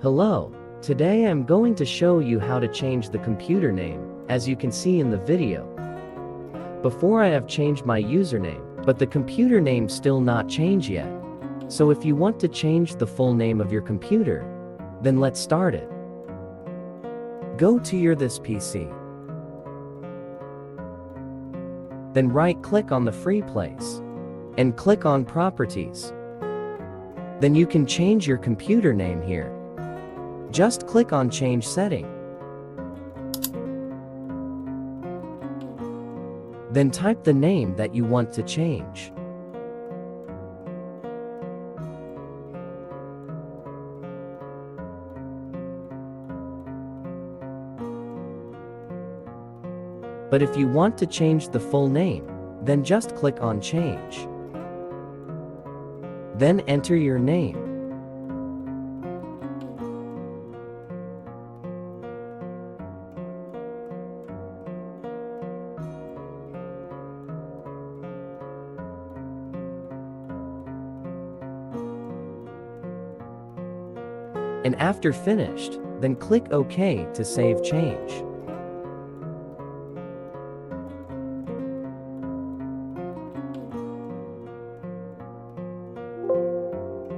Hello, today I'm going to show you how to change the computer name, as you can see in the video. Before I have changed my username, but the computer name still not changed yet. So if you want to change the full name of your computer, then let's start it. Go to your this PC. Then right-click on the free place, and click on Properties. Then you can change your computer name here. Just click on Change Setting. Then type the name that you want to change. But if you want to change the full name, then just click on Change. Then enter your name. And after finished, then click OK to save change.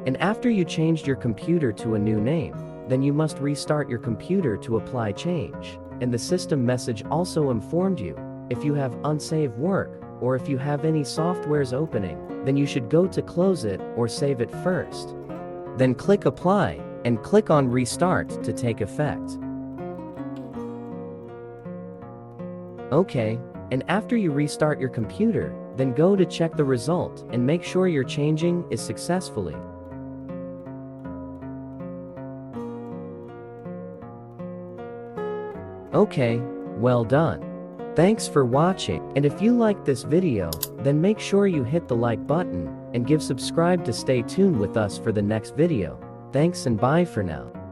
And after you changed your computer to a new name, then you must restart your computer to apply change. And the system message also informed you, if you have unsaved work, or if you have any softwares opening, then you should go to close it or save it first. Then click Apply, and click on Restart to take effect. Okay, and after you restart your computer, then go to check the result and make sure your changing is successfully. Okay, well done. Thanks for watching, and if you like this video, then make sure you hit the like button and give subscribe to stay tuned with us for the next video. Thanks and bye for now.